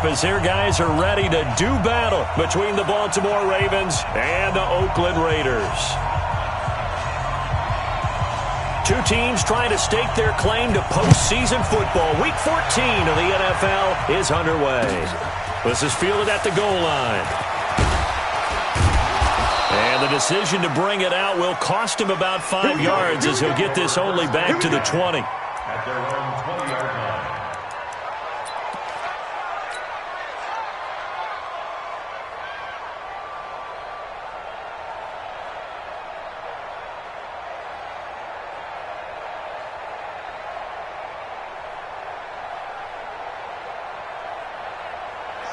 As their guys are ready to do battle between the Baltimore Ravens and the Oakland Raiders. Two teams trying to stake their claim to postseason football. Week 14 of the NFL is underway. This is fielded at the goal line. And the decision to bring it out will cost him about 5 yards as he'll get this only back to the 20. At their own 20-yard line.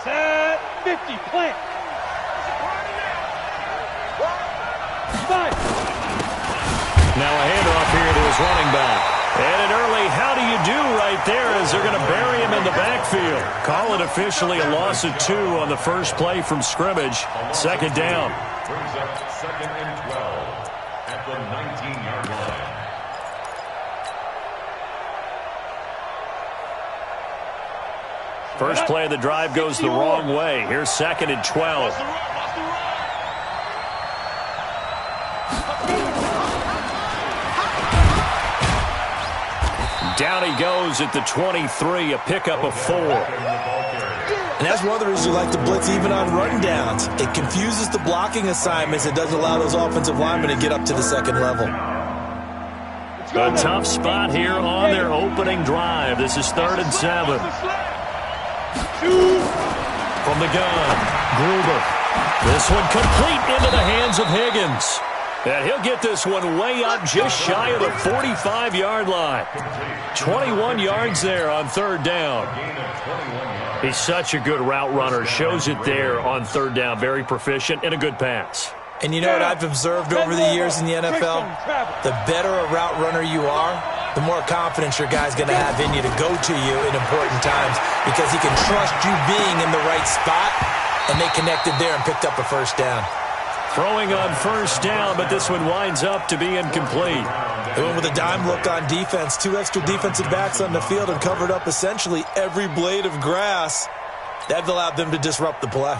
Set 50, plant. Now a handoff here to his running back. And an early how do you do right there as they're going to bury him in the backfield. Call it officially a loss of 2 on the first play from scrimmage. Second down. Brings up 2nd and 12 at the 19-yard line. First play of the drive goes the wrong way. Here's 2nd and 12. Down he goes at the 23, a pickup of 4. And that's one of the reasons you like to blitz even on run downs. It confuses the blocking assignments. It doesn't allow those offensive linemen to get up to the second level. A tough spot here on their opening drive. This is 3rd and 7. From the gun, Gruber. This one complete into the hands of Higgins. And he'll get this one way up just shy of the 45-yard line. 21 yards there on 3rd down. He's such a good route runner. Shows it there on 3rd down. Very proficient and a good pass. And you know what I've observed over the years in the NFL? The better a route runner you are, the more confidence your guy's going to have in you to go to you in important times because he can trust you being in the right spot, and they connected there and picked up a first down. Throwing on 1st down, but this one winds up to be incomplete. They went with a dime look on defense. 2 extra defensive backs on the field and covered up essentially every blade of grass. That allowed them to disrupt the play.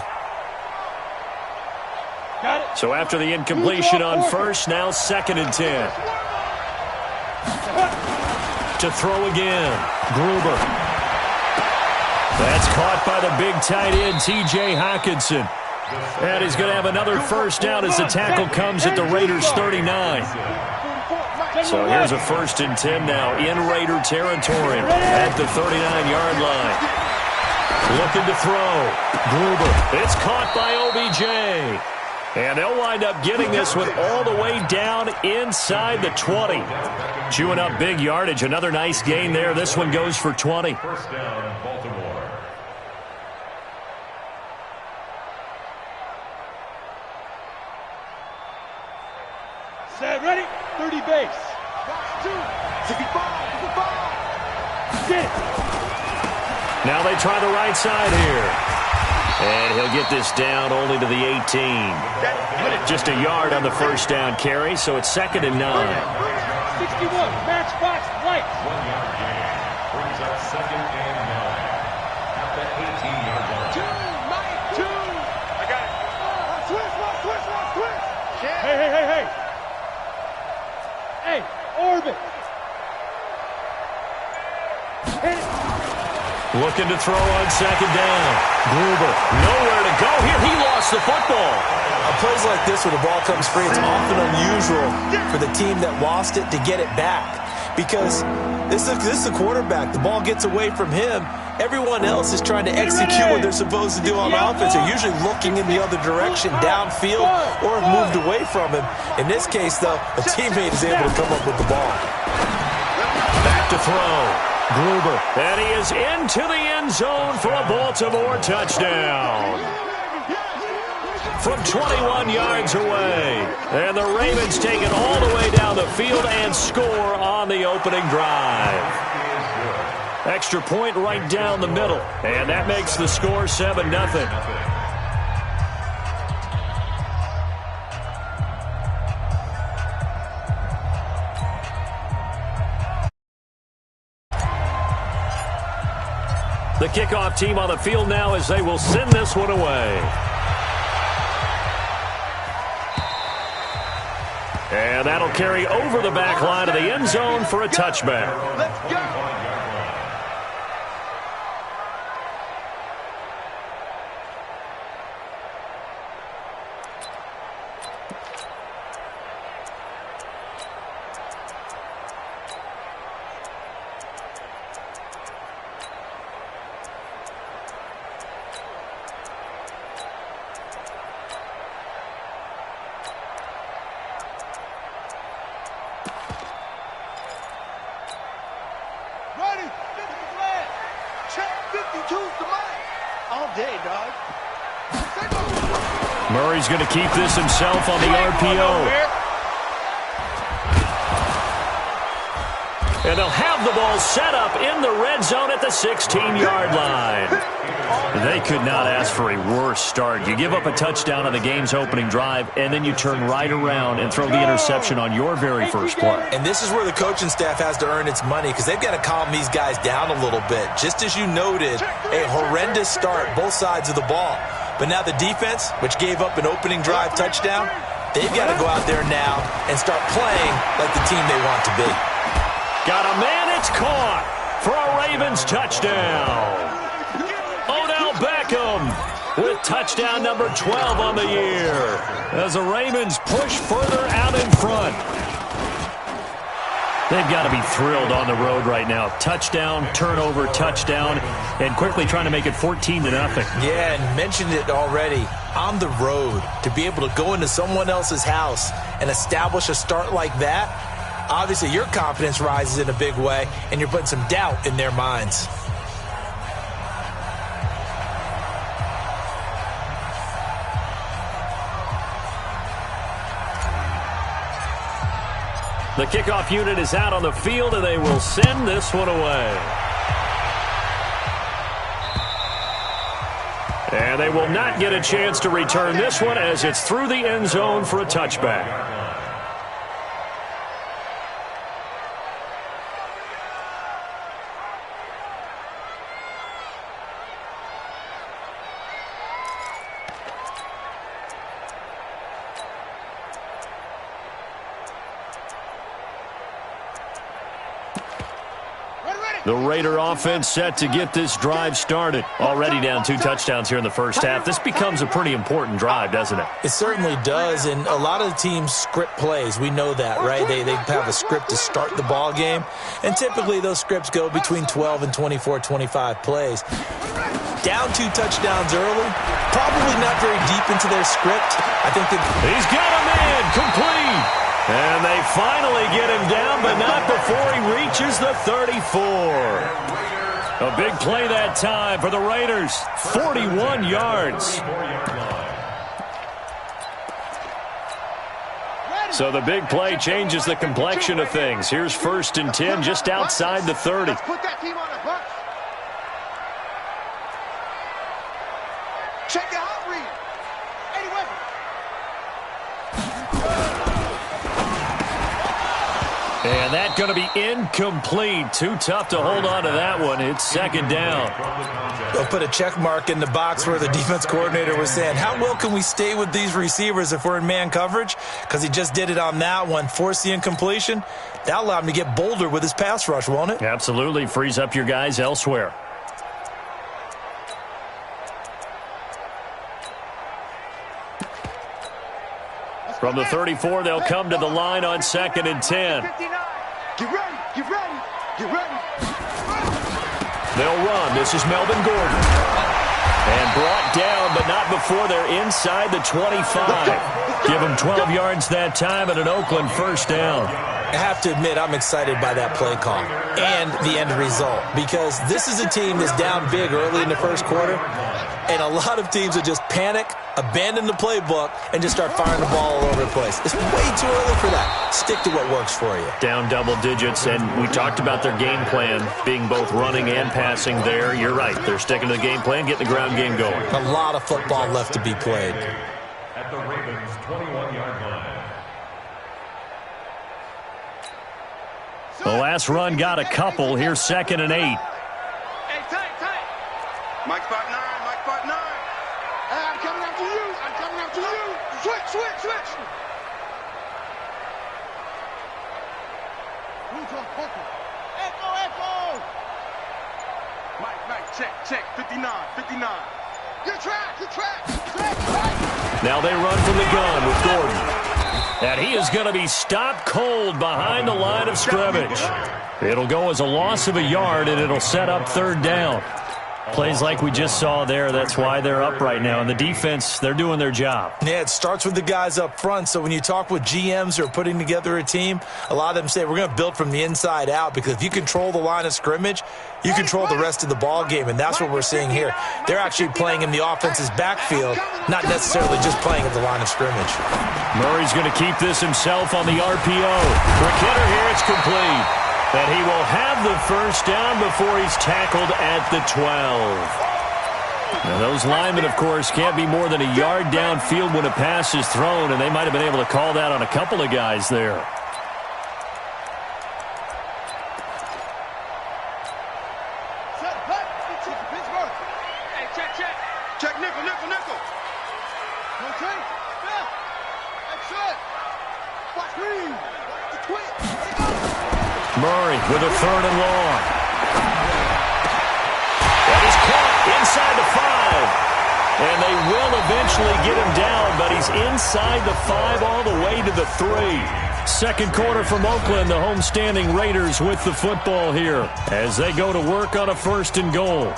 So after the incompletion on 1st, now 2nd and 10. To throw again, Gruber. That's caught by the big tight end, T.J. Hockenson. And he's going to have another first down as the tackle comes at the Raiders' 39. So here's a 1st and 10 now in Raider territory at the 39-yard line. Looking to throw. Gruber. It's caught by OBJ. And they'll wind up getting this one all the way down inside the 20. Chewing up big yardage. Another nice gain there. This one goes for 20. First down, Baltimore. Set, ready, 30 base. 2, 65. Get it. Now they try the right side here. And he'll get this down only to the 18. Just a yard on the first down carry, so it's 2nd and 9. 61, matchbox light. 1-yard gain. Brings up 2nd and 9 at the 18-yard line. 2. I got it. Switch. Hey. Hey, orbit. Hit it. Looking to throw on 2nd down. Gruber, nowhere to go here. He lost the football. On plays like this where the ball comes free, it's often unusual for the team that lost it to get it back. Because this is a quarterback. The ball gets away from him. Everyone else is trying to execute what they're supposed to do on offense. They're usually looking in the other direction, downfield, or have moved away from him. In this case, though, a teammate is able to come up with the ball. Back to throw. Gruber. And he is into the end zone for a Baltimore touchdown. From 21 yards away. And the Ravens take it all the way down the field and score on the opening drive. Extra point right down the middle. And that makes the score 7-0. The kickoff team on the field now as they will send this one away. And that'll carry over the back line of the end zone for a touchback. Let's go. Murray's going to keep this himself on the RPO. And they'll have the ball set up in the red zone at the 16-yard line. They could not ask for a worse start. You give up a touchdown on the game's opening drive, and then you turn right around and throw the interception on your very first play. And this is where the coaching staff has to earn its money because they've got to calm these guys down a little bit. Just as you noted, a horrendous start, both sides of the ball. But now the defense, which gave up an opening drive touchdown, they've got to go out there now and start playing like the team they want to be. Got a man, it's caught for a Ravens touchdown. Odell Beckham with touchdown number 12 on the year as the Ravens push further out in front. They've got to be thrilled on the road right now. Touchdown, turnover, touchdown, and quickly trying to make it 14-0. Yeah, and mentioned it already. On the road, to be able to go into someone else's house and establish a start like that, obviously your confidence rises in a big way, and you're putting some doubt in their minds. The kickoff unit is out on the field, and they will send this one away. And they will not get a chance to return this one as it's through the end zone for a touchback. The Raider offense set to get this drive started. Already down 2 touchdowns here in the first half. This becomes a pretty important drive, doesn't it? It certainly does, and a lot of the teams script plays. We know that, right? They have a script to start the ball game, and typically those scripts go between 12 and 24, 25 plays. Down 2 touchdowns early, probably not very deep into their script. I think that he's got a man complete. And they finally get him down, but not before he reaches the 34. A big play that time for the Raiders. 41 yards. So the big play changes the complexion of things. Here's 1st and 10 just outside the 30. Let's put that team on the bus. Check it out, Reed. Eddie Weber. And that's going to be incomplete. Too tough to hold on to that one. It's 2nd down. They'll put a check mark in the box where the defense coordinator was saying, how well can we stay with these receivers if we're in man coverage? Because he just did it on that one. Force the incompletion. That'll allow him to get bolder with his pass rush, won't it? Absolutely. Frees up your guys elsewhere. From the 34, they'll come to the line on 2nd and 10. Get ready, get ready, get ready. They'll run. This is Melvin Gordon. And brought down, but not before they're inside the 25. Give them 12 yards that time and an Oakland 1st down. I have to admit, I'm excited by that play call and the end result because this is a team that's down big early in the first quarter, and a lot of teams will just panic, abandon the playbook, and just start firing the ball all over the place. It's way too early for that. Stick to what works for you. Down double digits, and we talked about their game plan being both running and passing there. You're right. They're sticking to the game plan, getting the ground game going. A lot of football left to be played. At the Ravens' 21-yard line. The last run got a couple. Here's 2nd and 8. Hey, tight. Mike spot 9. Mike spot 9. I'm coming after you. I'm coming after you. Switch, switch, switch. Echo, echo. Mike, check. 59. Good track. Now they run from the gun with Gordon. And he is going to be stopped cold behind the line of scrimmage. It'll go as a loss of a yard, and it'll set up third down. Plays like we just saw there, that's why they're up right now. And the defense, they're doing their job. Yeah, it starts with the guys up front. So when you talk with GMs who are putting together a team, a lot of them say we're going to build from the inside out, because if you control the line of scrimmage, you control the rest of the ball game, and that's what we're seeing here. They're actually playing in the offense's backfield, not necessarily just playing at the line of scrimmage. Murray's going to keep this himself on the RPO. For Kidder here, it's complete. And he will have the first down before he's tackled at the 12. Now, those linemen, of course, can't be more than a yard downfield when a pass is thrown, and they might have been able to call that on a couple of guys there. Check nickel. Okay. That's it. Watch me. The twitch. Murray with a third and long. And he's caught inside the 5. And they will eventually get him down, but he's inside the 5 all the way to the 3. Second quarter from Oakland, the homestanding Raiders with the football here as they go to work on a first and goal.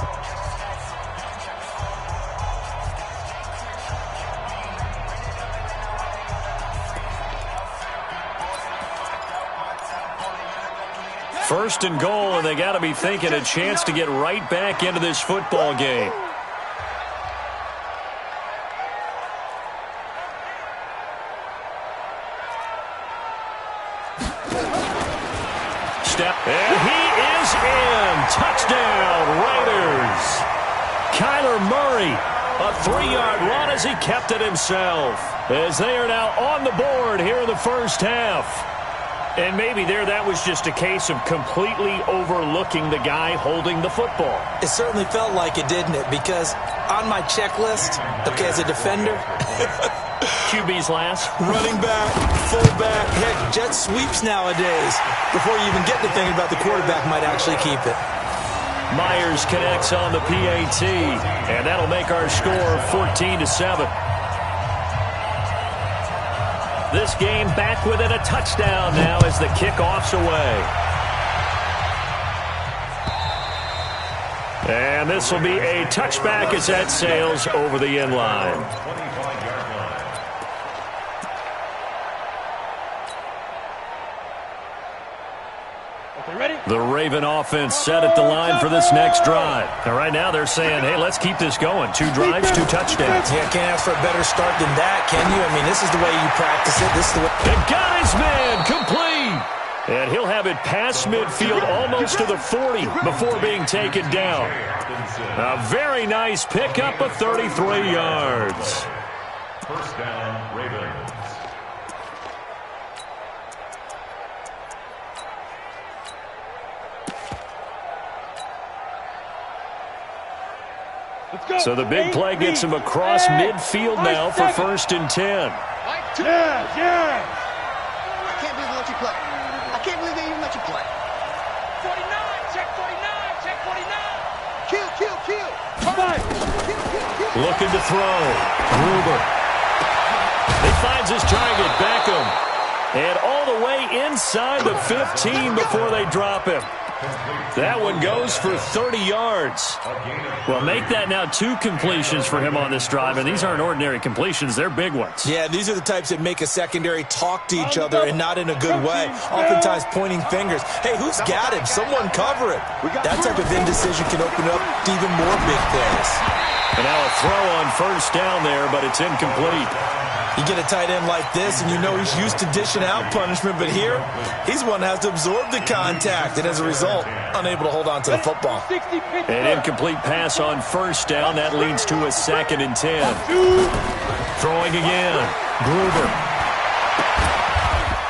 First and goal, and they got to be thinking a chance to get right back into this football game. Step, and he is in. Touchdown, Raiders. Kyler Murray, a 3-yard run as he kept it himself, as they are now on the board here in the first half. And maybe that was just a case of completely overlooking the guy holding the football. It certainly felt like it, didn't it? Because on my checklist, okay, as a defender, QB's last. running back, fullback, heck, jet sweeps nowadays. Before you even get to thinking about the quarterback might actually keep it. Myers connects on the PAT, and that'll make our score 14-7. This game back within a touchdown now as the kickoff's away. And this will be a touchback as that sails over the end line. The Raven offense set at the line for this next drive. And right now they're saying, hey, let's keep this going. 2 drives, 2 touchdowns. Yeah, can't ask for a better start than that, can you? I mean, this is the way you practice it. This is the way. And got his man complete. And he'll have it past midfield almost to the 40 before being taken down. A very nice pickup of 33 yards. First down, Ravens. So the big play gets him across midfield now for first and 10. I can't believe they let you play. I can't believe they even let you play. 49, check 49. Kill. Kill. Looking to throw. Gruber. He finds his target, Beckham. And all the way inside the 15 before they drop him. That one goes for 30 yards. Well, make that now 2 completions for him on this drive, and these aren't ordinary completions. They're big ones. Yeah, these are the types that make a secondary talk to each other and not in a good way. Oftentimes pointing fingers. Hey, who's got him? Someone cover him. That type of indecision can open up to even more big plays. And now a throw on first down there, but it's incomplete. You get a tight end like this, and you know he's used to dishing out punishment, but here, he's one that has to absorb the contact, and as a result, unable to hold on to the football. An incomplete pass on first down. That leads to a 2nd and 10. Throwing again. Gruber.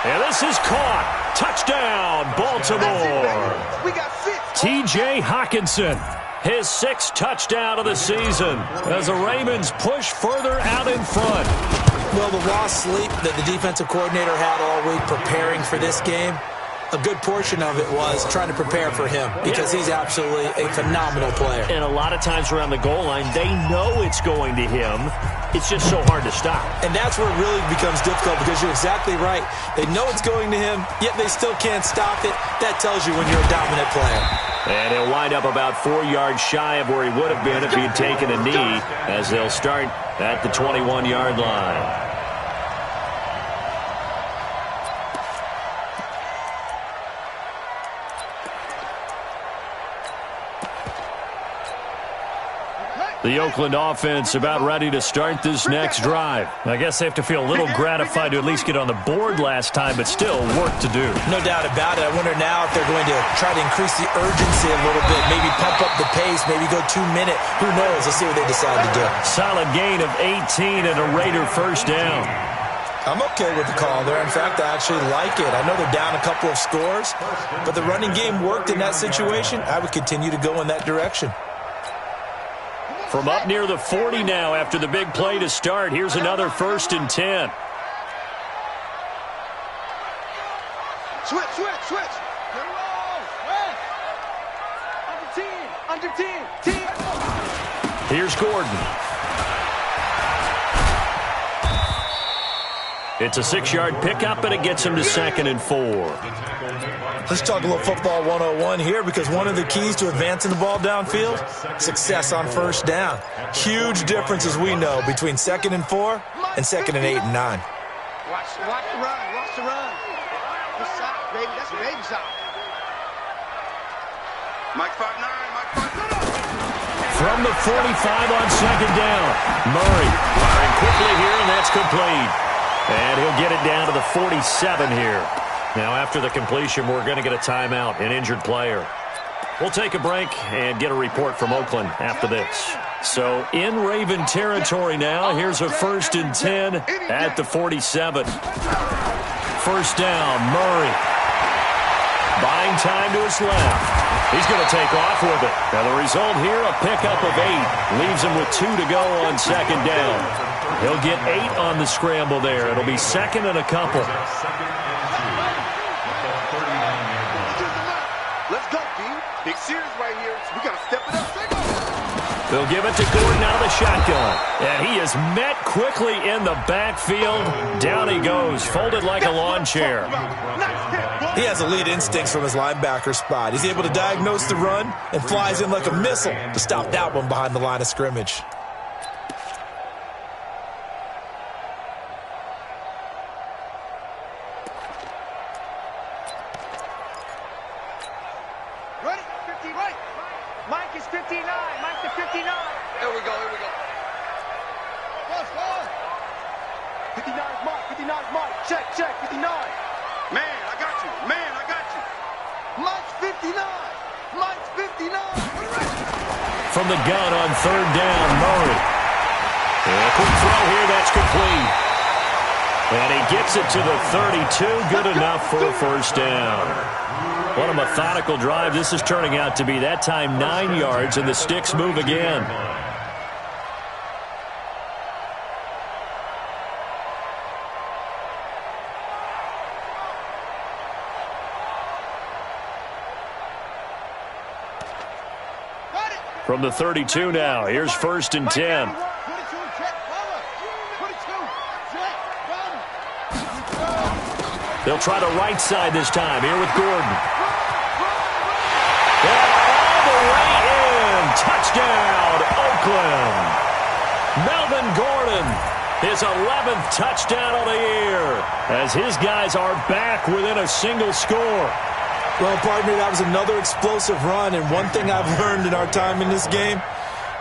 And this is caught. Touchdown, Baltimore. We got 6. T.J. Hockenson. His 6th touchdown of the season as the Ravens push further out in front. Well, the lost sleep that the defensive coordinator had all week preparing for this game, a good portion of it was trying to prepare for him because he's absolutely a phenomenal player. And a lot of times around the goal line, they know it's going to him. It's just so hard to stop. And that's where it really becomes difficult because you're exactly right. They know it's going to him, yet they still can't stop it. That tells you when you're a dominant player. And he'll wind up about 4 yards shy of where he would have been if he had taken a knee as they'll start at the 21-yard line. The Oakland offense about ready to start this next drive. I guess they have to feel a little gratified to at least get on the board last time, but still work to do. No doubt about it. I wonder now if they're going to try to increase the urgency a little bit, maybe pump up the pace, maybe go 2-minute. Who knows? Let's see what they decide to do. Solid gain of 18 and a Raider first down. I'm okay with the call there. In fact, I actually like it. I know they're down a couple of scores, but the running game worked in that situation. I would continue to go in that direction. From up near the 40 now after the big play to start. Here's another 1st and 10. Switch. Under 10. Here's Gordon. It's a 6-yard pickup, and it gets him to 2nd and 4. Let's talk a little football 101 here because one of the keys to advancing the ball downfield, success on first down. Huge difference, as we know, between 2nd and 4 and 2nd and 8 and 9. Watch the run. This side, baby. That's the baby side. Mike 5'9", From the 45 on 2nd down. Murray firing quickly here, and that's complete. And he'll get it down to the 47 here. Now, after the completion, we're going to get a timeout, an injured player. We'll take a break and get a report from Oakland after this. So, in Raven territory now, here's a 1st and 10 at the 47. First down, Murray. Buying time to his left. He's going to take off with it. Now, the result here, a pickup of 8. Leaves him with 2 to go on 2nd down. He'll get 8 on the scramble there. It'll be 2nd and a couple. Let's go, D. Big series right here. We got to step it up. They'll give it to Gordon out of the shotgun. And he is met quickly in the backfield. Down he goes, folded like a lawn chair. He has elite instincts from his linebacker spot. He's able to diagnose the run and flies in like a missile to stop that one behind the line of scrimmage. Mike is 59. Mike to 59. Here we go. 59 is Mike. 59 is Mike. Check. 59. Man, I got you. Mike's 59. From the gun on 3rd down, Murray. And a quick throw here, that's complete. And he gets it to the 32. Good enough for a first down. What a methodical drive this is turning out to be. That time 9 yards, and the sticks move again. From the 32 now, here's 1st and 10. They'll try the right side this time, here with Gordon. And all the way in. Touchdown, Oakland. Melvin Gordon, his 11th touchdown of the year, as his guys are back within a single score. Well, partner, that was another explosive run, and one thing I've learned in our time in this game,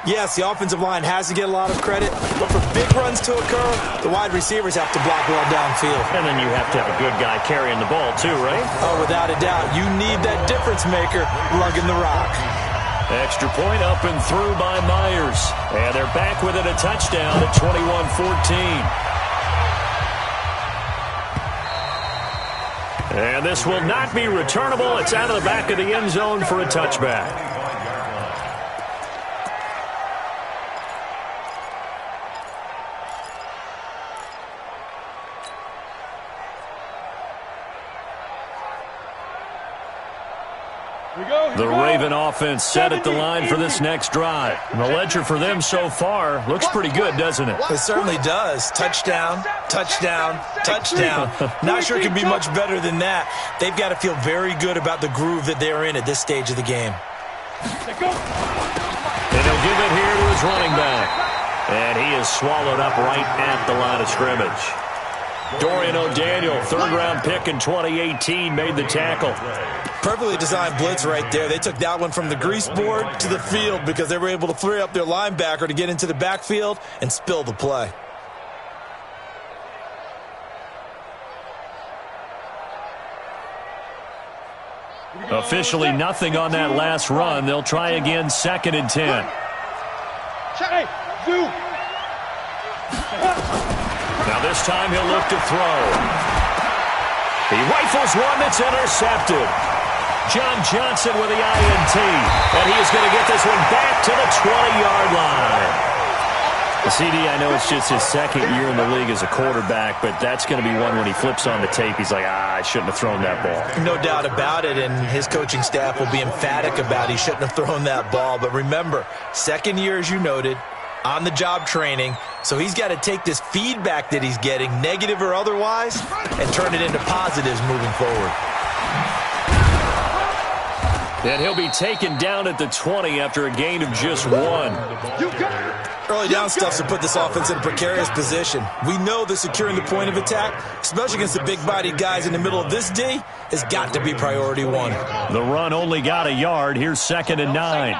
yes, the offensive line has to get a lot of credit, but for big runs to occur, the wide receivers have to block well downfield. And then you have to have a good guy carrying the ball too, right? Oh, without a doubt. You need that difference maker lugging the rock. Extra point up and through by Myers. And they're back within a touchdown at 21-14. And this will not be returnable. It's out of the back of the end zone for a touchback. The Raven offense set at the line for this next drive. And the ledger for them so far looks pretty good, doesn't it? It certainly does. Touchdown, touchdown, touchdown. Not sure it can be much better than that. They've got to feel very good about the groove that they're in at this stage of the game. And he'll give it here to his running back. And he is swallowed up right at the line of scrimmage. Dorian O'Daniel, third-round pick in 2018, made the tackle. Perfectly designed blitz right there. They took that one from the grease board to the field because they were able to free up their linebacker to get into the backfield and spill the play. Officially nothing on that last run. They'll try again, 2nd and 10. Now this time he'll look to throw. He rifles one that's intercepted. John Johnson with the INT. And he is going to get this one back to the 20-yard line. CD, I know it's just his second year in the league as a quarterback, but that's going to be one when he flips on the tape, he's like, I shouldn't have thrown that ball. No doubt about it, and his coaching staff will be emphatic about he shouldn't have thrown that ball. But remember, second year, as you noted, on-the-job training, so he's got to take this feedback that he's getting, negative or otherwise, and turn it into positives moving forward. And he'll be taken down at the 20 after a gain of just 1. Early down stuff to put this offense in a precarious position. We know that securing the point of attack, especially against the big-bodied guys in the middle of this D, has got to be priority 1. The run only got a yard. Here's 2nd and 9.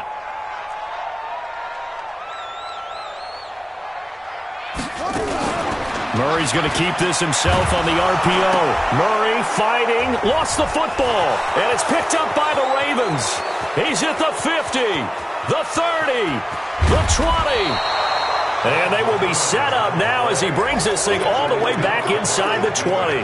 Murray's going to keep this himself on the RPO. Murray fighting, lost the football, and it's picked up by the Ravens. He's at the 50, the 30, the 20. And they will be set up now as he brings this thing all the way back inside the 20.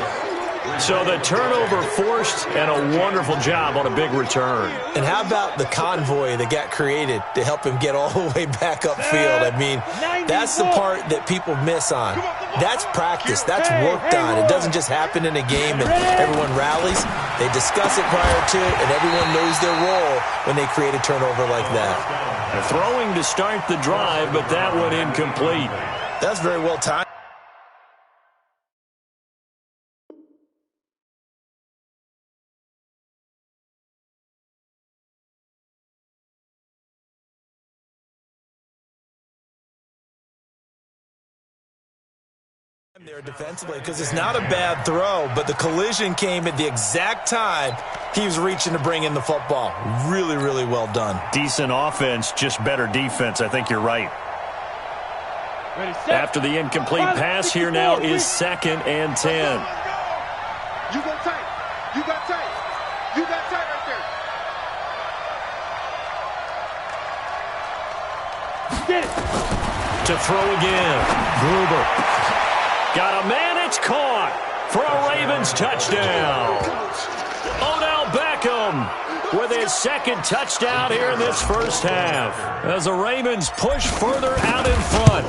So the turnover forced and a wonderful job on a big return. And how about the convoy that got created to help him get all the way back upfield? I mean, that's the part that people miss on. That's practice. That's worked on. It doesn't just happen in a game and everyone rallies. They discuss it prior to, and everyone knows their role when they create a turnover like that. Throwing to start the drive, but that one incomplete. That's very well timed. There defensively, because it's not a bad throw, but the collision came at the exact time he was reaching to bring in the football. Really, really well done. Decent offense, just better defense. I think you're right. After the incomplete pass, here now is 2nd and 10. You go tight. You got tight. You got tight right there. Get it. To throw again. Gruber. Got a man, it's caught for a Ravens touchdown. Odell Beckham with his 2nd touchdown here in this first half as the Ravens push further out in front.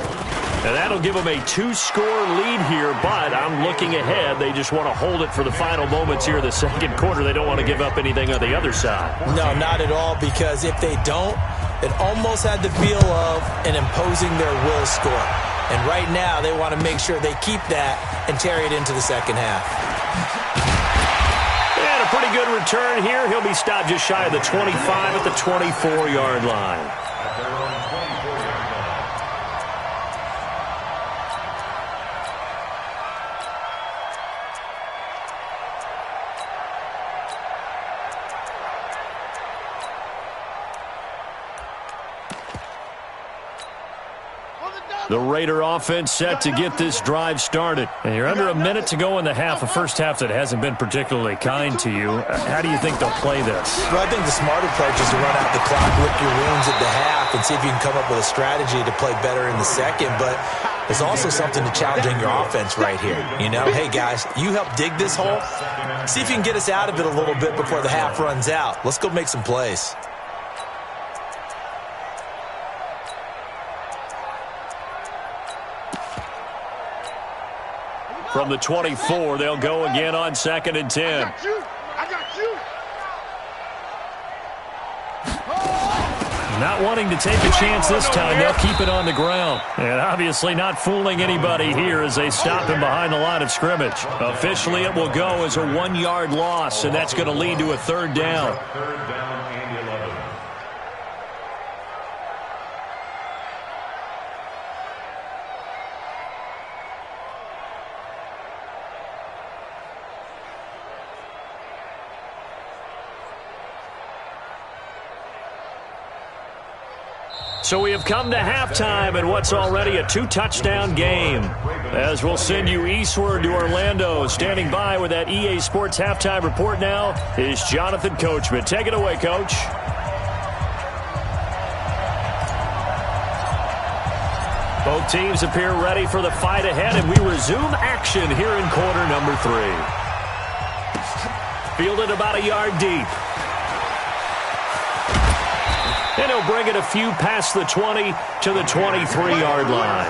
And that'll give them a 2-score lead here, but I'm looking ahead. They just want to hold it for the final moments here in the 2nd quarter. They don't want to give up anything on the other side. No, not at all, because if they don't, it almost had the feel of an imposing their will score. And right now, they want to make sure they keep that and carry it into the 2nd half. And a pretty good return here. He'll be stopped just shy of the 25 at the 24-yard line. The Raider offense set to get this drive started. And you're under a minute to go in the half, a first half that hasn't been particularly kind to you. How do you think they'll play this? Well, I think the smarter approach is to run out the clock, lick your wounds at the half, and see if you can come up with a strategy to play better in the second. But there's also something to challenging your offense right here. You know, hey, guys, you help dig this hole. See if you can get us out of it a little bit before the half runs out. Let's go make some plays. From the 24, they'll go again on 2nd and 10. I got you. Not wanting to take a chance this time, they'll keep it on the ground. And obviously not fooling anybody here as they stop him behind the line of scrimmage. Officially, it will go as a 1-yard loss, and that's going to lead to a third down. Third down and 11. So we have come to halftime in what's already a 2-touchdown game. As we'll send you eastward to Orlando. Standing by with that EA Sports halftime report now is Jonathan Coachman. Take it away, Coach. Both teams appear ready for the fight ahead, and we resume action here in quarter number 3. Fielded about a yard deep. And he'll bring it a few past the 20 to the 23-yard line.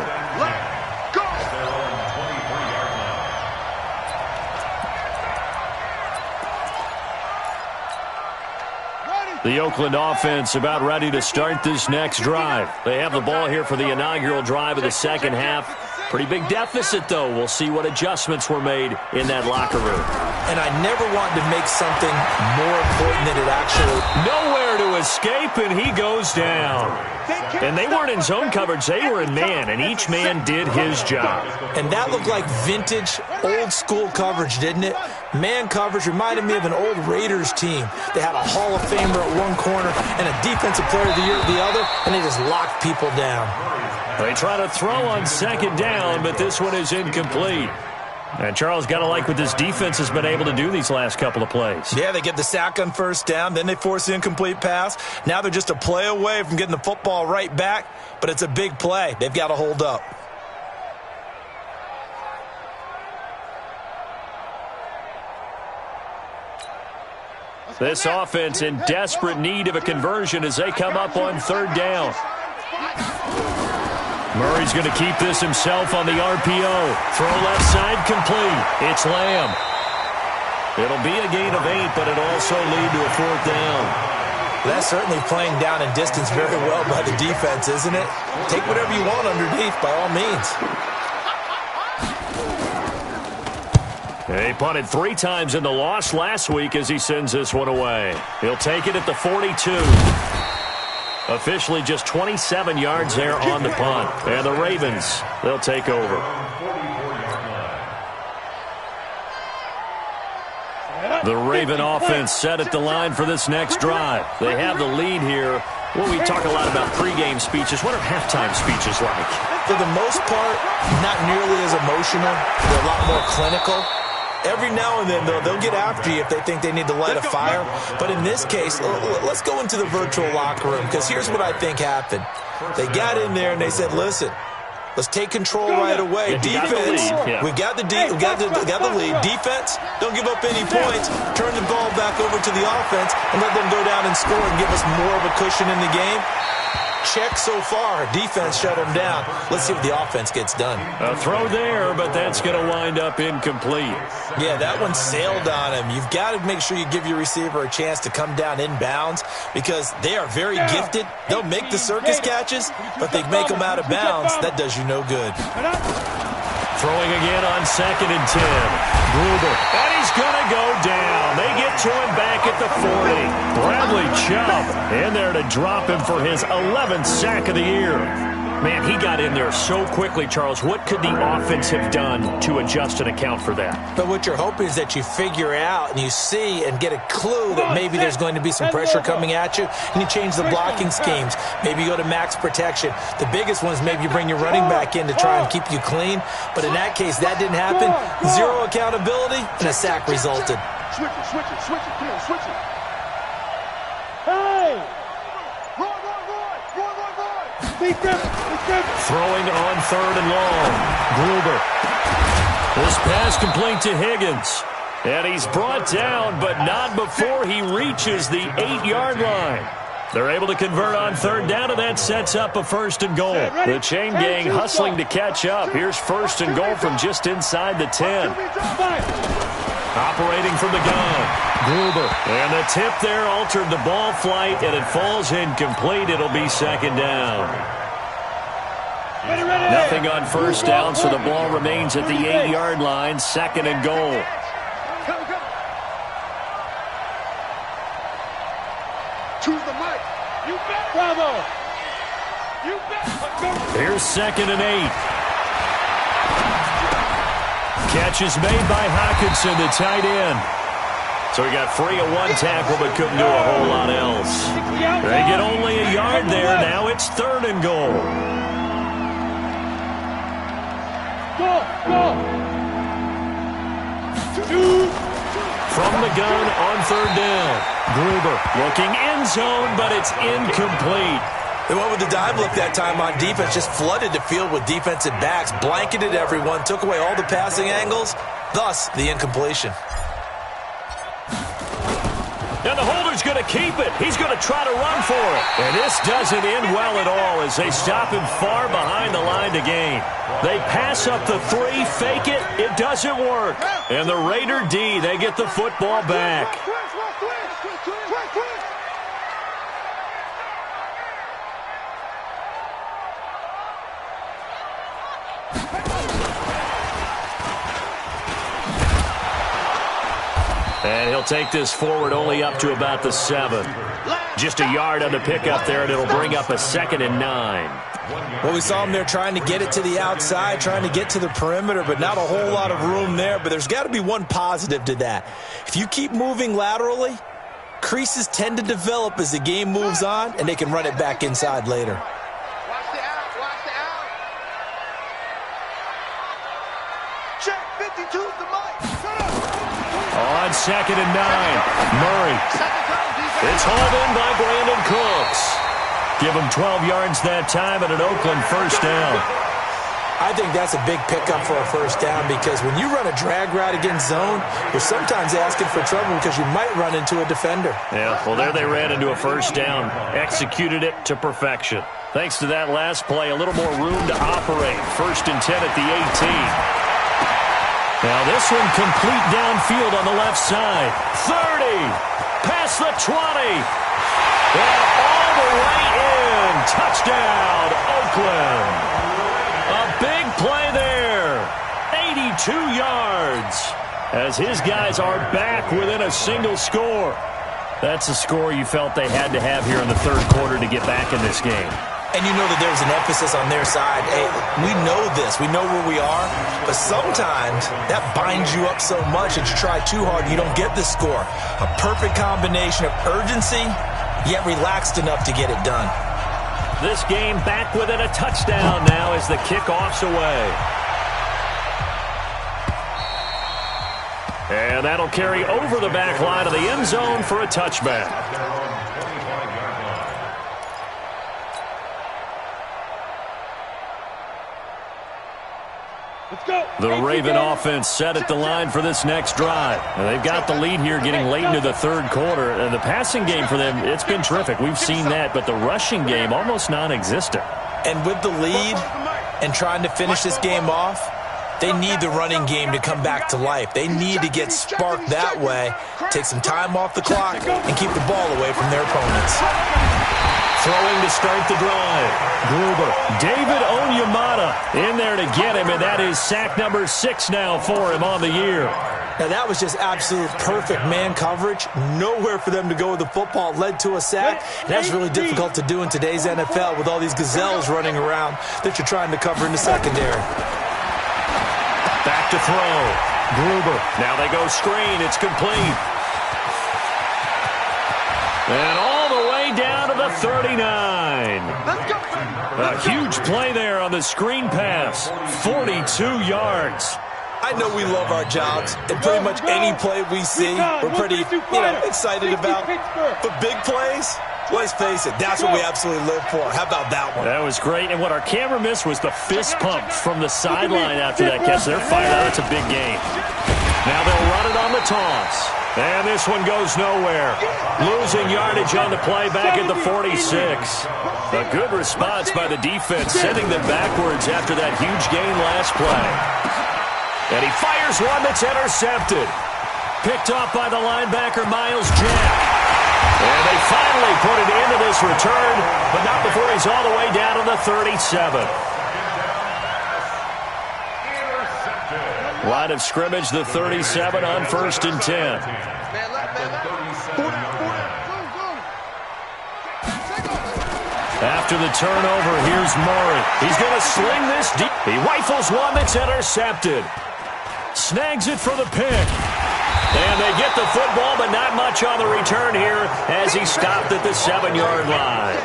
Go! They're on the 23-yard line. The Oakland offense about ready to start this next drive. They have the ball here for the inaugural drive of the second half. Pretty big deficit, though. We'll see what adjustments were made in that locker room. And I never want to make something more important than it actually. Nowhere to escape, and he goes down. And they weren't in zone coverage. They were in man, and each man did his job. And that looked like vintage, old-school coverage, didn't it? Man coverage reminded me of an old Raiders team. They had a Hall of Famer at one corner and a Defensive Player of the Year at the other, and they just locked people down. They try to throw on second down, but this one is incomplete. And Charles, got to like what this defense has been able to do these last couple of plays. Yeah, they get the sack on first down, then they force the incomplete pass. Now they're just a play away from getting the football right back, but it's a big play. They've got to hold up. This offense in desperate need of a conversion as they come up on third down. Murray's going to keep this himself on the RPO. Throw left side complete. It's Lamb. It'll be a gain of 8, but it'll also lead to a fourth down. That's certainly playing down in distance very well by the defense, isn't it? Take whatever you want underneath, by all means. He punted 3 times in the loss last week as he sends this one away. He'll take it at the 42. Officially just 27 yards there on the punt. And the Ravens, they'll take over. The Raven offense set at the line for this next drive. They have the lead here. Well, we talk a lot about pregame speeches. What are halftime speeches like? For the most part, not nearly as emotional. They're a lot more clinical. Every now and then, though, they'll get after you if they think they need to light a fire. But in this case, let's go into the virtual locker room, because here's what I think happened. They got in there and they said, listen, let's take control right away. Defense, we got the lead. Defense, don't give up any points. Turn the ball back over to the offense and let them go down and score and give us more of a cushion in the game. Check so far. Defense shut them down. Let's see what the offense gets done. A throw there, but that's going to wind up incomplete. Yeah, that one sailed on him. You've got to make sure you give your receiver a chance to come down inbounds because they are very gifted. They'll make the circus catches, but they make them out of bounds. That does you no good. Throwing again on 2nd and 10. Gruber. And he's going to go down. They get to him back at the 40. Bradley Chubb in there to drop him for his 11th sack of the year. Man, he got in there so quickly, Charles. What could the offense have done to adjust and account for that? But what you're hoping is that you figure out and you see and get a clue that maybe there's going to be some pressure coming at you, and you change the blocking schemes. Maybe you go to max protection. The biggest one is maybe you bring your running back in to try and keep you clean. But in that case, that didn't happen. Zero accountability, and a sack resulted. Switch it, switch it, switch it, Kill, switch it. Hey! Roy! Throwing on 3rd and long. Gruber. This pass complete to Higgins. And he's brought down, but not before he reaches the 8-yard line. They're able to convert on 3rd down, and that sets up a 1st and goal. The chain gang hustling to catch up. Here's 1st and goal from just inside the 10. Operating from the gun. Gruber. And the tip there altered the ball flight, and it falls incomplete. It'll be second down. Nothing on first down, so the ball remains at the 8-yard line. Second and goal. Choose the mic. You bet. Bravo. You bet. Here's second and 8. Catch is made by Hockenson, the tight end. So he got free of one tackle but couldn't do a whole lot else. They get only a yard there. Now it's third and goal. From the gun on third down. Gruber looking end zone, but it's incomplete. They went with the dime look that time on defense, just flooded the field with defensive backs, blanketed everyone, took away all the passing angles, thus the incompletion. And the holder's going to keep it. He's going to try to run for it. And this doesn't end well at all as they stop him far behind the line to gain. They pass up the 3, fake it. It doesn't work. And the Raider D, they get the football back. And he'll take this forward only up to about the 7. Just a yard on the pickup there, and it'll bring up a 2nd and 9. Well, we saw him there trying to get it to the outside, trying to get to the perimeter, but not a whole lot of room there. But there's got to be one positive to that. If you keep moving laterally, creases tend to develop as the game moves on, and they can run it back inside later. Watch the out. Watch the out. Check 52's the mic. On 2nd and 9, Murray. It's hauled in by Brandon Cooks. Give him 12 yards that time and an Oakland first down. I think that's a big pickup for a first down because when you run a drag route against zone, you're sometimes asking for trouble because you might run into a defender. Yeah, well, there they ran into a first down. Executed it to perfection. Thanks to that last play, a little more room to operate. 1st and 10 at the 18. Now this one complete downfield on the left side. 30. Past the 20. And all the way in. Touchdown, Oakland. A big play there. 82 yards. As his guys are back within a single score. That's a score you felt they had to have here in the third quarter to get back in this game. And you know that there's an emphasis on their side. Hey, we know this. We know where we are. But sometimes that binds you up so much that you try too hard and you don't get the score. A perfect combination of urgency, yet relaxed enough to get it done. This game back within a touchdown now as the kickoff's away. And that'll carry over the back line of the end zone for a touchback. The Raven offense set at the line for this next drive. And they've got the lead here getting late into the third quarter. And the passing game for them, it's been terrific. We've seen that, but the rushing game almost non-existent. And with the lead and trying to finish this game off, they need the running game to come back to life. They need to get sparked that way, take some time off the clock, and keep the ball away from their opponents. Throwing to start the drive. Gruber. David Onyemata in there to get him, and that is sack number 6 now for him on the year. Now, that was just absolute perfect man coverage. Nowhere for them to go with the football. Led to a sack. And that's really difficult to do in today's NFL with all these gazelles running around that you're trying to cover in the secondary. Back to throw. Gruber. Now they go screen. It's complete. And all the way down to the 39. A huge play there on the screen pass. 42 yards. I know we love our jobs, and pretty much any play we see, we're pretty, excited about. But big plays, let's face it, that's what we absolutely live for. How about that one? That was great, and what our camera missed was the fist pump from the sideline after that catch. They're fired out. It's a big game. Now they'll run it on the toss. And this one goes nowhere. Losing yardage on the play back at the 46. A good response by the defense, sending them backwards after that huge gain last play. And he fires one that's intercepted. picked off by the linebacker, Myles Jack. And they finally put it into this return, but not before he's all the way down to the 37. Line of scrimmage, the 37 on 1st and 10. After the turnover, here's Murray. He's going to sling this deep. He rifles one that's intercepted. Snags it for the pick. And they get the football, but not much on the return here as he stopped at the 7-yard line.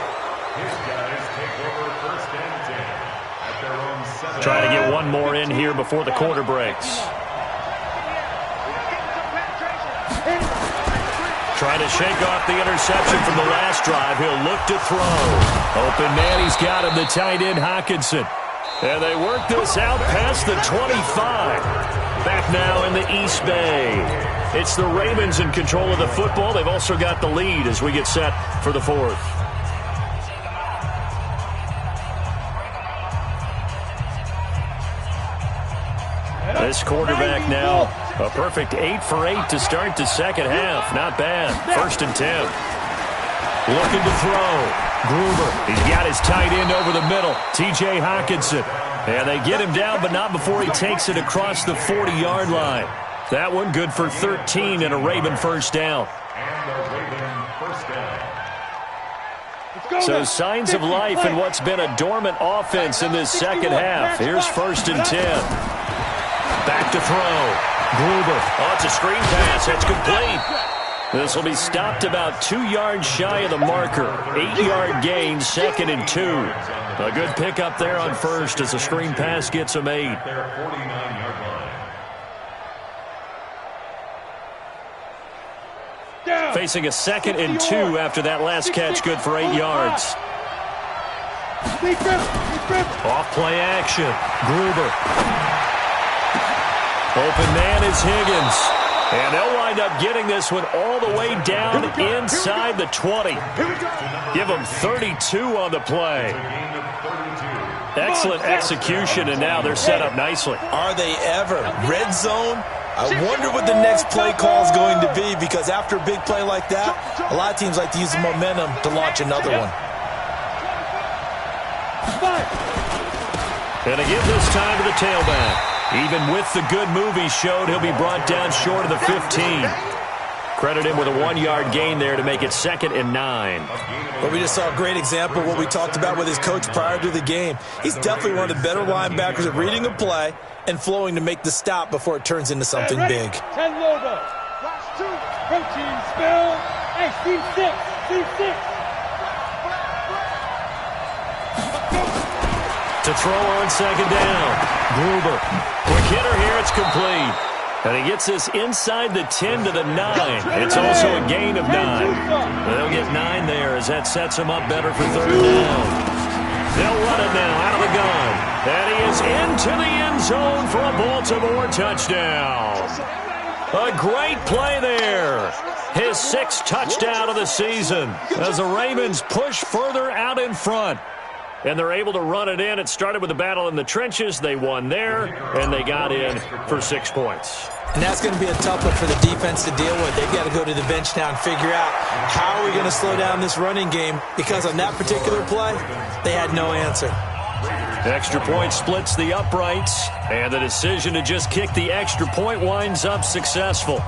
Trying to get one more in here before the quarter breaks. Trying to shake off the interception from the last drive. He'll look to throw. Open man, he's got him, the tight end, Hockenson. And they work this out past the 25. Back now in the East Bay. It's the Ravens in control of the football. They've also got the lead as we get set for the 4th. This quarterback now, a perfect 8 for 8 to start the second half. Not bad. 1st and 10. Looking to throw. Gruber, he's got his tight end over the middle. T.J. Hockenson. And they get him down, but not before he takes it across the 40-yard line. That one good for 13 and a Raven first down. So signs of life in what's been a dormant offense in this second half. Here's 1st and 10. Back to throw. Gruber. Oh, it's a screen pass. That's complete. This will be stopped about 2 yards shy of the marker. 8-yard gain, 2nd and 2. A good pickup there on 1st as the screen pass gets him 8. Facing a 2nd and 2 after that last catch, good for 8 yards. Off play action. Gruber. Open man is Higgins. And they'll wind up getting this one all the way down inside the 20. Give them 32 on the play. Excellent execution, and now they're set up nicely. Are they ever? Red zone? I wonder what the next play call is going to be, because after a big play like that, a lot of teams like to use the momentum to launch another one. And again this time to the tailback. Even with the good move he showed, he'll be brought down short of the 15. Credit him with a 1-yard gain there to make it 2nd and 9. But we just saw a great example of what we talked about with his coach prior to the game. He's definitely one of the better linebackers at reading a play and flowing to make the stop before it turns into something big. 10 logo. Protein spill. Hey, C6. C6. To throw on 2nd down. Gruber. Quick hitter here. It's complete. And he gets this inside the 10 to the 9. It's also a gain of 9. They'll get 9 there as that sets him up better for 3rd down. They'll run it now out of the gun. And he is into the end zone for a Baltimore touchdown. A great play there. His 6th touchdown of the season as the Ravens push further out in front. And they're able to run it in. It started with a battle in the trenches. They won there, and they got in for 6 points. And that's going to be a tough one for the defense to deal with. They've got to go to the bench now and figure out how are we going to slow down this running game, because on that particular play, they had no answer. Extra point splits the uprights, and the decision to just kick the extra point winds up successful.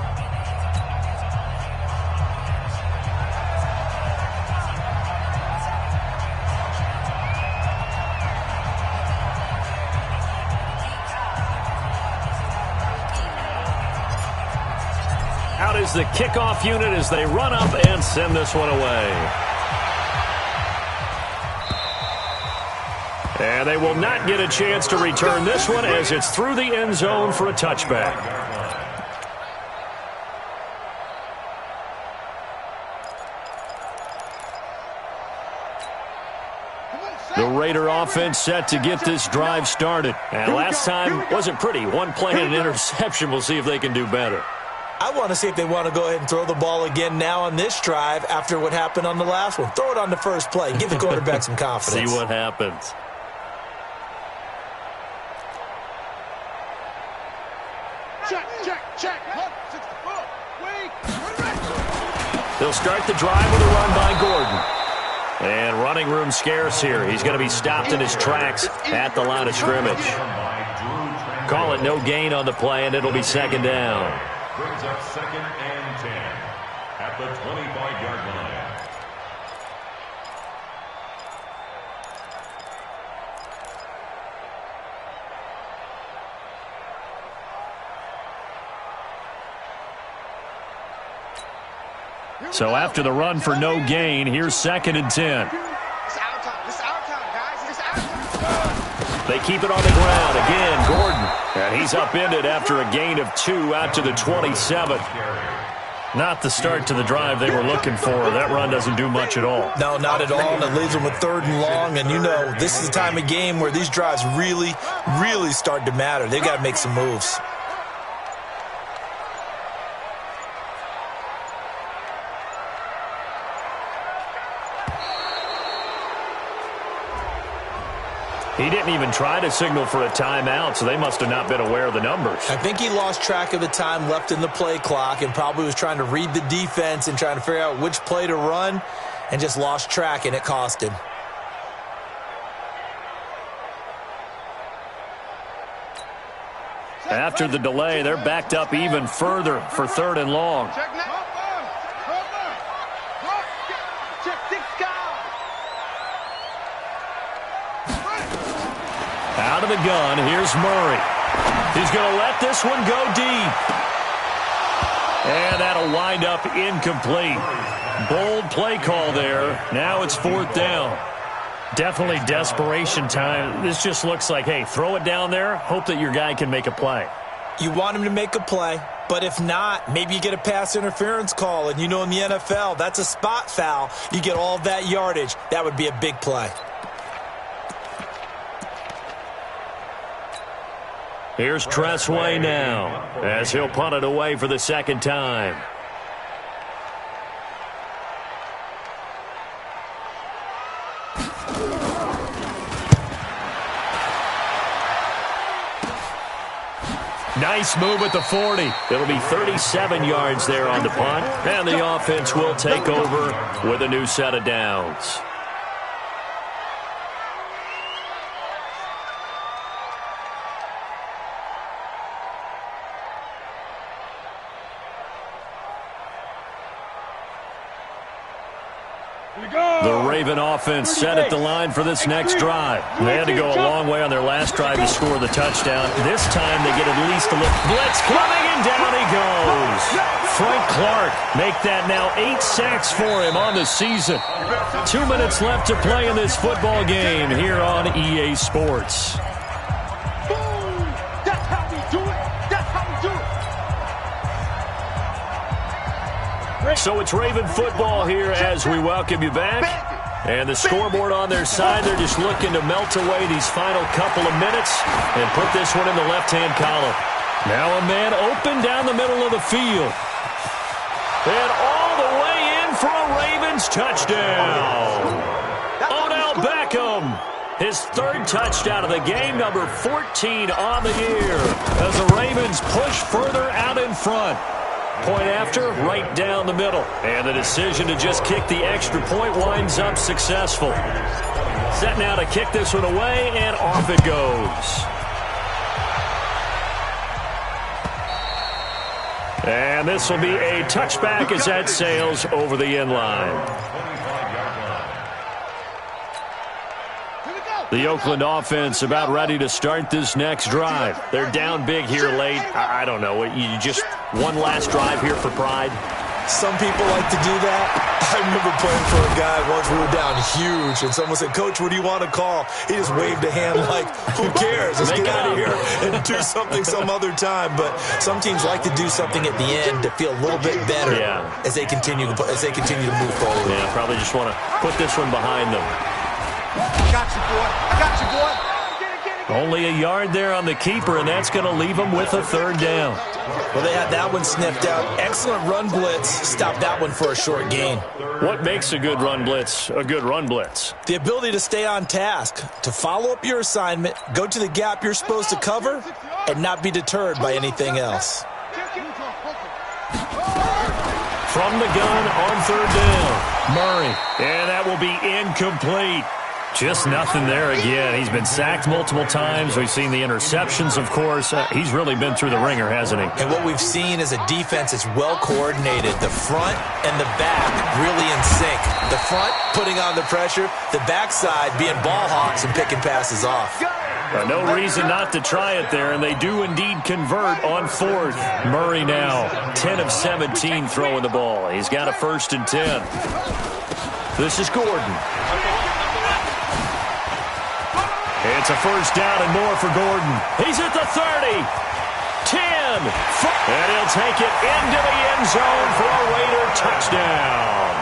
Out is the kickoff unit as they run up and send this one away. And they will not get a chance to return this one as it's through the end zone for a touchback. The Raider offense set to get this drive started. And last time wasn't pretty. One play and an interception. We'll see if they can do better. I want to see if they want to go ahead and throw the ball again now on this drive after what happened on the last one. Throw it on the first play. Give the quarterback some confidence. See what happens. Check, check, check. 64. They'll start the drive with a run by Gordon. And running room scarce here. He's going to be stopped in his tracks at the line of scrimmage. Call it no gain on the play, and it'll be second down. Brings up 2nd and 10 at the 25-yard line. So after the run for no gain, here's 2nd and 10. They keep it on the ground. Again, Gordon. And he's upended after a gain of 2 out to the 27. Not the start to the drive they were looking for. That run doesn't do much at all. No, not at all. And it leaves them with 3rd and long. And you know, this is the time of game where these drives really, really start to matter. They've got to make some moves. He didn't even try to signal for a timeout, so they must have not been aware of the numbers. I think he lost track of the time left in the play clock and probably was trying to read the defense and trying to figure out which play to run and just lost track, and it cost him. After the delay, they're backed up even further for 3rd and long. Out of the gun, here's Murray. He's going to let this one go deep. And that'll wind up incomplete. Bold play call there. Now it's 4th down. Definitely desperation time. This just looks like, hey, throw it down there, hope that your guy can make a play. You want him to make a play, but if not, maybe you get a pass interference call. And you know in the NFL, that's a spot foul. You get all of that yardage. That would be a big play. Here's Tressway now as he'll punt it away for the 2nd time. Nice move at the 40. It'll be 37 yards there on the punt, and the offense will take over with a new set of downs. The Raven offense set at the line for this next drive. They had to go a long way on their last drive to score the touchdown. This time they get at least a look. Blitz coming, and down he goes. Frank Clark make that now 8 sacks for him on the season. 2 minutes left to play in this football game here on EA Sports. That's how we do it. That's how we do it. So it's Raven football here as we welcome you back. And the scoreboard on their side, they're just looking to melt away these final couple of minutes and put this one in the left-hand column. Now a man open down the middle of the field. And all the way in for a Ravens touchdown. Odell Beckham, his 3rd touchdown of the game, number 14 on the year, as the Ravens push further out in front. Point after, right down the middle. And the decision to just kick the extra point winds up successful. Set now to kick this one away, and off it goes. And this will be a touchback as that sails over the end line. The Oakland offense about ready to start this next drive. They're down big here late. I don't know. You just one last drive here for pride? Some people like to do that. I remember playing for a guy once we were down huge, and someone said, "Coach, what do you want to call?" He just waved a hand like, who cares? Let's get out of here and do something some other time. But some teams like to do something at the end to feel a little bit better as they continue to move forward. Yeah, probably just want to put this one behind them. I got you, boy. I got you, boy. Only a yard there on the keeper, and that's going to leave them with a 3rd down. Well, they had that one sniffed out. Excellent run blitz. Stopped that one for a short gain. What makes a good run blitz a good run blitz? The ability to stay on task, to follow up your assignment, go to the gap you're supposed to cover, and not be deterred by anything else. From the gun on third down. Murray. And that will be incomplete. Just nothing there again. He's been sacked multiple times. We've seen the interceptions, of course. He's really been through the ringer, hasn't he? And what we've seen is a defense that's well coordinated. The front and the back really in sync. The front putting on the pressure. The backside being ball hawks and picking passes off. No reason not to try it there, and they do indeed convert on fourth. Murray now 10 of 17 throwing the ball. He's got a 1st and 10. This is Gordon. It's a 1st down and more for Gordon. He's at the 30. 10. And he'll take it into the end zone for a Raider touchdown.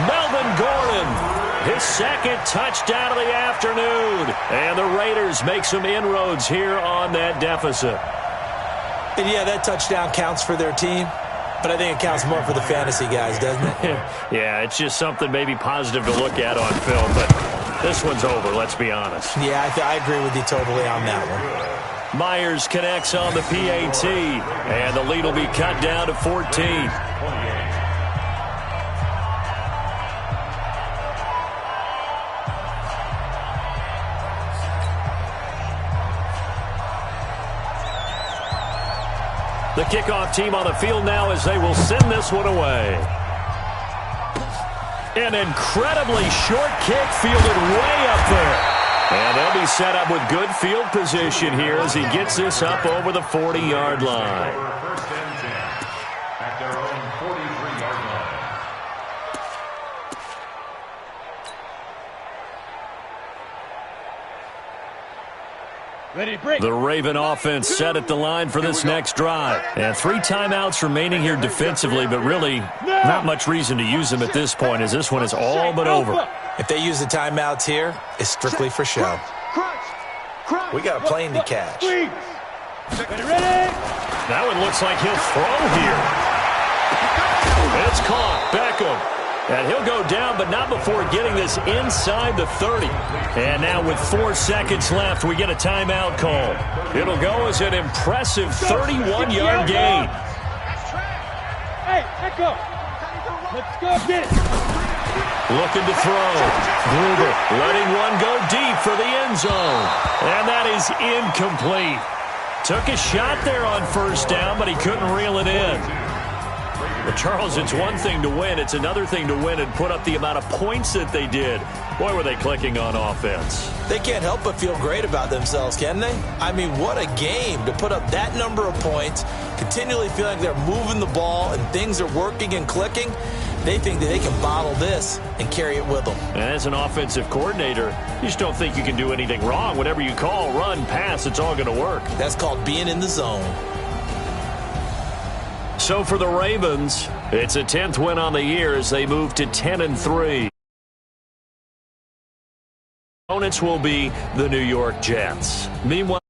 Melvin Gordon, his 2nd touchdown of the afternoon. And the Raiders make some inroads here on that deficit. And yeah, that touchdown counts for their team, but I think it counts more for the fantasy guys, doesn't it? Yeah, it's just something maybe positive to look at on film, but this one's over, let's be honest. Yeah, I agree with you totally on that one. Myers connects on the PAT, and the lead will be cut down to 14. The kickoff team on the field now as they will send this one away. An incredibly short kick fielded way up there. And they'll be set up with good field position here as he gets this up over the 40-yard line. 1st and 10 at their own 43-yard line. Ready, break. The Raven offense set at the line for this next drive. And 3 timeouts remaining here defensively, but really not much reason to use them at this point as this one is all but over. If they use the timeouts here, it's strictly for show. We got a plane to catch. Ready? Now it looks like he'll throw here. It's caught. Beckham. And he'll go down, but not before getting this inside the 30. And now with 4 seconds left, we get a timeout call. It'll go as an impressive 31-yard gain. Hey, echo. Let's go. Get it. Looking to throw. Gruber letting one go deep for the end zone. And that is incomplete. Took a shot there on 1st down, but he couldn't reel it in. Well, Charles, it's one thing to win. It's another thing to win and put up the amount of points that they did. Boy, were they clicking on offense. They can't help but feel great about themselves, can they? I mean, what a game to put up that number of points, continually feeling like they're moving the ball and things are working and clicking. They think that they can bottle this and carry it with them. And as an offensive coordinator, you just don't think you can do anything wrong. Whatever you call, run, pass, it's all going to work. That's called being in the zone. So for the Ravens, it's a 10th win on the year as they move to 10-3. Opponents will be the New York Jets. Meanwhile,